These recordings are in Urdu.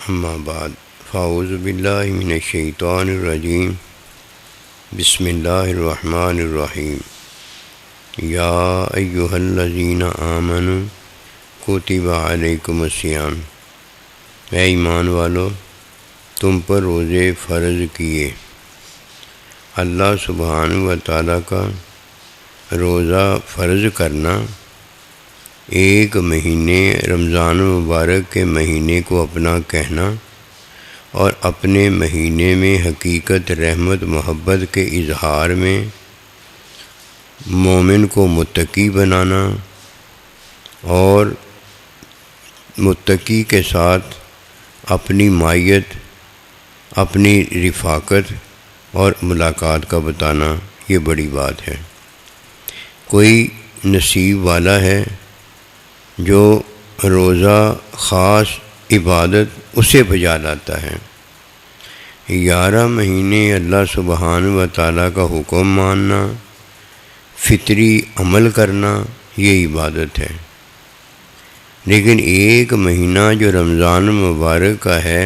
اما بعد فاعوذ باللہ من الشیطان الرجیم بسم اللہ الرحمن الرحیم یا ایہا الذین آمنوا کتب علیکم الصیام، اے ایمان والو تم پر روزے فرض کیے۔ اللہ سبحانہ و تعالیٰ کا روزہ فرض کرنا، ایک مہینے رمضان مبارک کے مہینے کو اپنا کہنا اور اپنے مہینے میں حقیقت رحمت محبت کے اظہار میں مومن کو متقی بنانا اور متقی کے ساتھ اپنی مائیت، اپنی رفاقت اور ملاقات کا بتانا، یہ بڑی بات ہے۔ کوئی نصیب والا ہے جو روزہ خاص عبادت اسے بجا لاتا ہے۔ 11 مہینے اللہ سبحانہ و تعالیٰ کا حکم ماننا، فطری عمل کرنا، یہ عبادت ہے۔ لیکن ایک مہینہ جو رمضان مبارک کا ہے،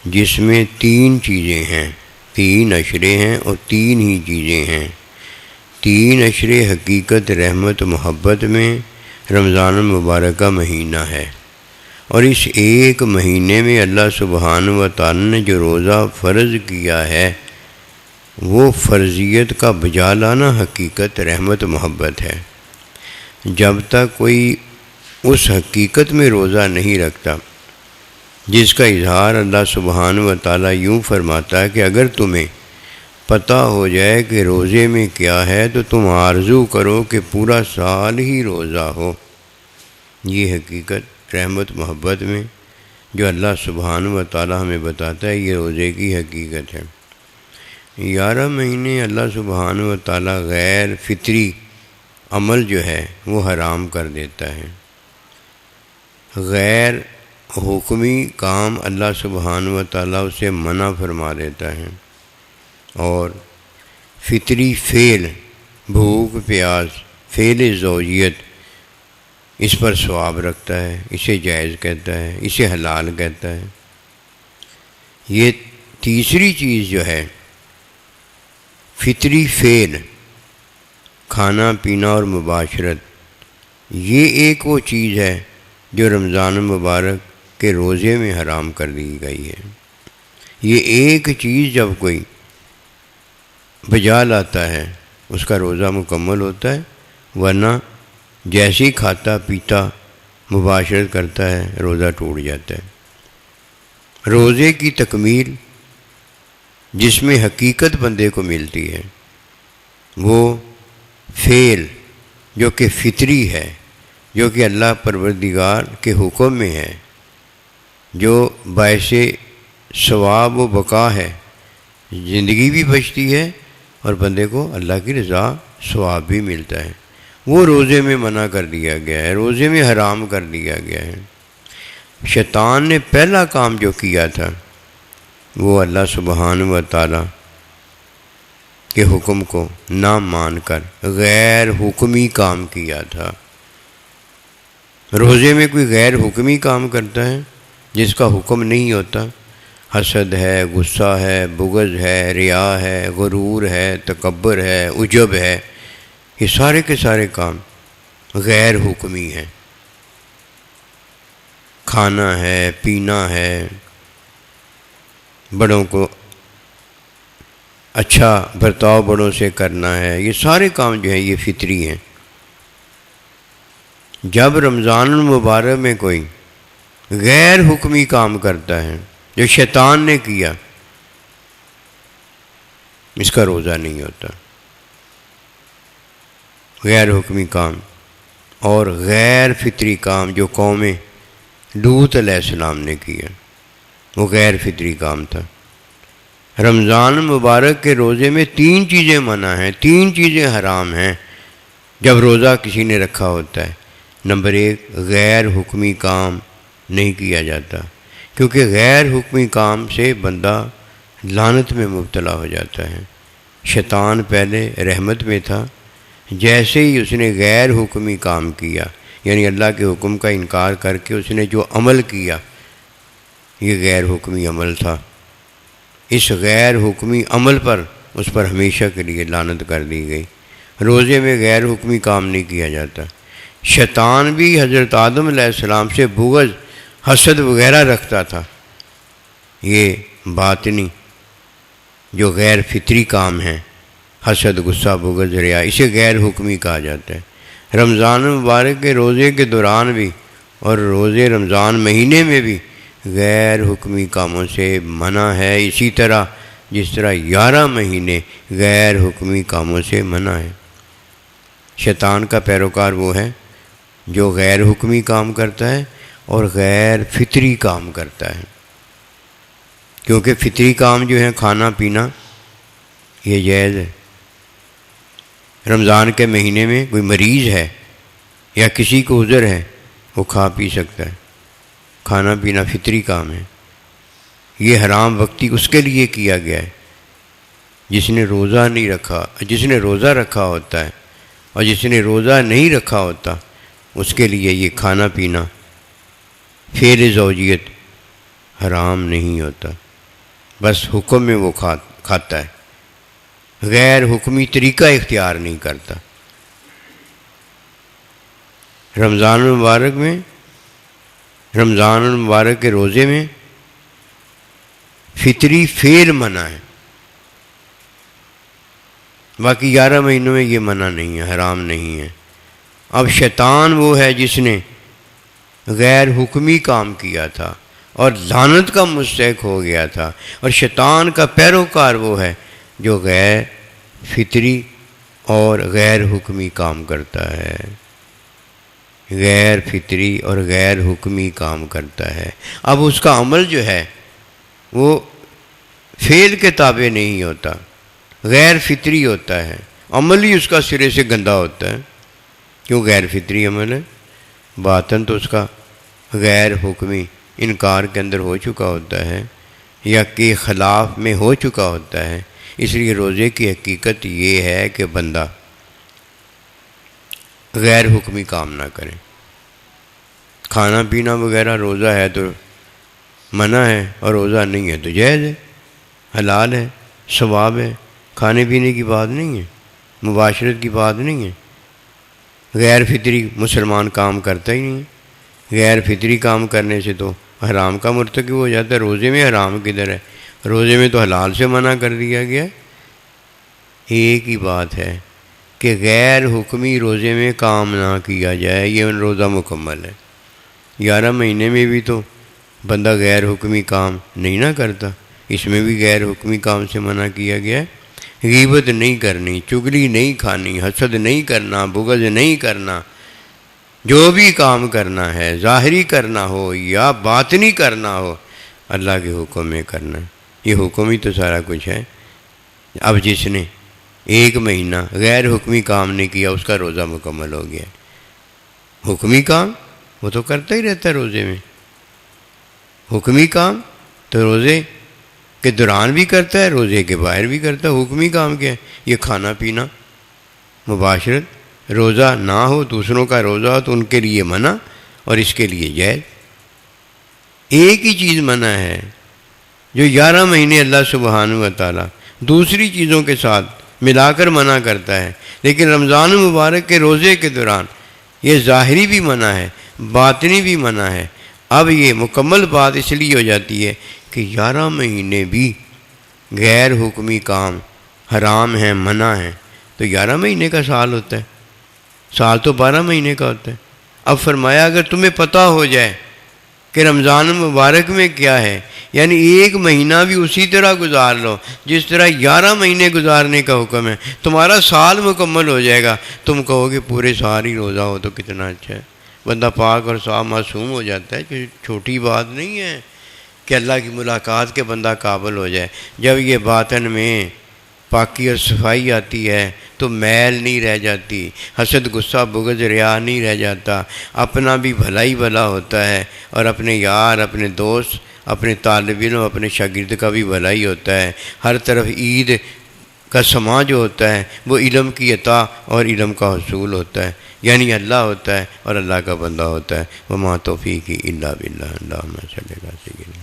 جس میں 3 چیزیں ہیں، 3 اشرے ہیں اور 3 ہی چیزیں ہیں۔ 3 اشرے حقیقت رحمت محبت میں رمضان مبارک کا مہینہ ہے، اور اس ایک مہینے میں اللہ سبحانہ و تعالیٰ نے جو روزہ فرض کیا ہے، وہ فرضیت کا بجا لانا حقیقت رحمت محبت ہے۔ جب تک کوئی اس حقیقت میں روزہ نہیں رکھتا جس کا اظہار اللہ سبحانہ و تعالیٰ یوں فرماتا ہے کہ اگر تمہیں پتہ ہو جائے کہ روزے میں کیا ہے تو تم آرزو کرو کہ پورا سال ہی روزہ ہو۔ یہ حقیقت رحمت محبت میں جو اللہ سبحانہ و تعالیٰ ہمیں بتاتا ہے، یہ روزے کی حقیقت ہے۔ 11 مہینے اللہ سبحانہ و تعالیٰ غیر فطری عمل جو ہے وہ حرام کر دیتا ہے۔ غیر حکمی کام اللہ سبحانہ و تعالیٰ اسے منع فرما دیتا ہے، اور فطری فعل، بھوک پیاس، فعل زوجیت، اس پر ثواب رکھتا ہے، اسے جائز کہتا ہے، اسے حلال کہتا ہے۔ یہ تیسری چیز جو ہے فطری فعل، کھانا پینا اور مباشرت، یہ ایک وہ چیز ہے جو رمضان مبارک کے روزے میں حرام کر دی گئی ہے۔ یہ ایک چیز جب کوئی بجا لاتا ہے اس کا روزہ مکمل ہوتا ہے، ورنہ جیسے ہی کھاتا پیتا مباشرت کرتا ہے روزہ ٹوٹ جاتا ہے۔ روزے کی تکمیل جس میں حقیقت بندے کو ملتی ہے، وہ فعل جو کہ فطری ہے، جو کہ اللہ پروردگار کے حکم میں ہے، جو باعث ثواب و بقا ہے، زندگی بھی بچتی ہے اور بندے کو اللہ کی رضا ثواب بھی ملتا ہے، وہ روزے میں منع کر دیا گیا ہے، روزے میں حرام کر دیا گیا ہے۔ شیطان نے پہلا کام جو کیا تھا وہ اللہ سبحانہ و تعالیٰ کے حکم کو نہ مان کر غیر حکمی کام کیا تھا۔ روزے میں کوئی غیر حکمی کام کرتا ہے جس کا حکم نہیں ہوتا، حسد ہے، غصہ ہے، بغض ہے، ریا ہے، غرور ہے، تکبر ہے، عجب ہے، یہ سارے کے سارے کام غیر حکمی ہیں۔ کھانا ہے، پینا ہے، بڑوں کو اچھا برتاؤ بڑوں سے کرنا ہے، یہ سارے کام جو ہیں یہ فطری ہیں۔ جب رمضان المبارک میں کوئی غیر حکمی کام کرتا ہے جو شیطان نے کیا، اس کا روزہ نہیں ہوتا۔ غیر حکمی کام اور غیر فطری کام جو قوم لوط علیہ السلام نے کیا، وہ غیر فطری کام تھا۔ رمضان مبارک کے روزے میں 3 چیزیں منع ہیں، 3 چیزیں حرام ہیں جب روزہ کسی نے رکھا ہوتا ہے۔ نمبر 1، غیر حکمی کام نہیں کیا جاتا، کیونکہ غیر حکمی کام سے بندہ لعنت میں مبتلا ہو جاتا ہے۔ شیطان پہلے رحمت میں تھا، جیسے ہی اس نے غیر حکمی کام کیا، یعنی اللہ کے حکم کا انکار کر کے اس نے جو عمل کیا، یہ غیر حکمی عمل تھا۔ اس غیر حکمی عمل پر اس پر ہمیشہ کے لیے لعنت کر دی گئی۔ روزے میں غیر حکمی کام نہیں کیا جاتا۔ شیطان بھی حضرت آدم علیہ السلام سے بغض، حسد وغیرہ رکھتا تھا۔ یہ باطنی جو غیر فطری کام ہیں، حسد، غصہ، بغض، ریا، اسے غیر حکمی کہا جاتا ہے۔ رمضان مبارک کے روزے کے دوران بھی اور روزے رمضان مہینے میں بھی غیر حکمی کاموں سے منع ہے، اسی طرح جس طرح 11 مہینے غیر حکمی کاموں سے منع ہے۔ شیطان کا پیروکار وہ ہے جو غیر حکمی کام کرتا ہے اور غیر فطری کام کرتا ہے، کیونکہ فطری کام جو ہے کھانا پینا یہ جائز ہے۔ رمضان کے مہینے میں کوئی مریض ہے یا کسی کو عذر ہے، وہ کھا پی سکتا ہے، کھانا پینا فطری کام ہے۔ یہ حرام وقتی اس کے لیے کیا گیا ہے جس نے روزہ نہیں رکھا، جس نے روزہ رکھا ہوتا ہے، اور جس نے روزہ نہیں رکھا ہوتا اس کے لیے یہ کھانا پینا فعل زوجیت حرام نہیں ہوتا، بس حکم میں وہ کھاتا ہے، غیر حکمی طریقہ اختیار نہیں کرتا۔ رمضان المبارک کے روزے میں فطری فعل منع ہے، باقی 11 مہینوں میں یہ منع نہیں ہے، حرام نہیں ہے۔ اب شیطان وہ ہے جس نے غیر حکمی کام کیا تھا اور لعنت کا مستحق ہو گیا تھا، اور شیطان کا پیروکار وہ ہے جو غیر فطری اور غیر حکمی کام کرتا ہے، غیر فطری اور غیر حکمی کام کرتا ہے۔ اب اس کا عمل جو ہے وہ فعل کے تابع نہیں ہوتا، غیر فطری ہوتا ہے، عمل ہی اس کا سرے سے گندا ہوتا ہے، کیوں غیر فطری عمل ہے، باطن تو اس کا غیر حکمی انکار کے اندر ہو چکا ہوتا ہے یا کے خلاف میں ہو چکا ہوتا ہے۔ اس لیے روزے کی حقیقت یہ ہے کہ بندہ غیر حکمی کام نہ کرے۔ کھانا پینا وغیرہ روزہ ہے تو منع ہے اور روزہ نہیں ہے تو جائز ہے، حلال ہے، ثواب ہے، کھانے پینے کی بات نہیں ہے، مباشرت کی بات نہیں ہے۔ غیر فطری مسلمان کام کرتا ہی نہیں ہے، غیر فطری کام کرنے سے تو حرام کا مرتکب ہو جاتا ہے۔ روزے میں حرام کدھر ہے؟ روزے میں تو حلال سے منع کر دیا گیا۔ ایک ہی بات ہے کہ غیر حکمی روزے میں کام نہ کیا جائے، یہ روزہ مکمل ہے۔ 11 مہینے میں بھی تو بندہ غیر حکمی کام نہیں نہ کرتا، اس میں بھی غیر حکمی کام سے منع کیا گیا ہے۔ غیبت نہیں کرنی، چغلی نہیں کھانی، حسد نہیں کرنا، بغض نہیں کرنا، جو بھی کام کرنا ہے ظاہری کرنا ہو یا باطنی کرنا ہو اللہ کے حکم میں کرنا ہے۔ یہ حکم ہی تو سارا کچھ ہے۔ اب جس نے 1 مہینہ غیر حکمی کام نہیں کیا اس کا روزہ مکمل ہو گیا۔ حکمی کام وہ تو کرتا ہی رہتا ہے روزے میں، حکمی کام تو روزے کے دوران بھی کرتا ہے، روزے کے باہر بھی کرتا ہے۔ حکمی کام کیا ہے؟ یہ کھانا پینا، مباشرت۔ روزہ نہ ہو، دوسروں کا روزہ ہو تو ان کے لیے منع اور اس کے لیے جائز۔ ایک ہی چیز منع ہے جو 11 مہینے اللہ سبحانہ و تعالیٰ دوسری چیزوں کے ساتھ ملا کر منع کرتا ہے، لیکن رمضان مبارک کے روزے کے دوران یہ ظاہری بھی منع ہے، باطنی بھی منع ہے۔ اب یہ مکمل بات اس لیے ہو جاتی ہے کہ 11 مہینے بھی غیر حکمی کام حرام ہیں، منع ہیں، تو 11 مہینے کا سال ہوتا ہے، سال تو 12 مہینے کا ہوتا ہے۔ اب فرمایا اگر تمہیں پتہ ہو جائے کہ رمضان مبارک میں کیا ہے، یعنی 1 مہینہ بھی اسی طرح گزار لو جس طرح 11 مہینے گزارنے کا حکم ہے، تمہارا سال مکمل ہو جائے گا۔ تم کہو گے پورے سال ہی روزہ ہو تو کتنا اچھا ہے، بندہ پاک اور صاف معصوم ہو جاتا ہے، کہ چھوٹی بات نہیں ہے کہ اللہ کی ملاقات کے بندہ قابل ہو جائے۔ جب یہ باطن میں پاکی اور صفائی آتی ہے تو میل نہیں رہ جاتی، حسد، غصہ، بغض، ریا نہیں رہ جاتا، اپنا بھی بھلا ہی بھلا ہوتا ہے، اور اپنے یار، اپنے دوست، اپنے طالب علم، اپنے شاگرد کا بھی بھلا ہی ہوتا ہے۔ ہر طرف عید کا سما جو ہوتا ہے وہ علم کی عطا اور علم کا حصول ہوتا ہے، یعنی اللہ ہوتا ہے اور اللہ کا بندہ ہوتا ہے۔ وما توفیقی الا باللہ، اللہم صلی علی سیدنا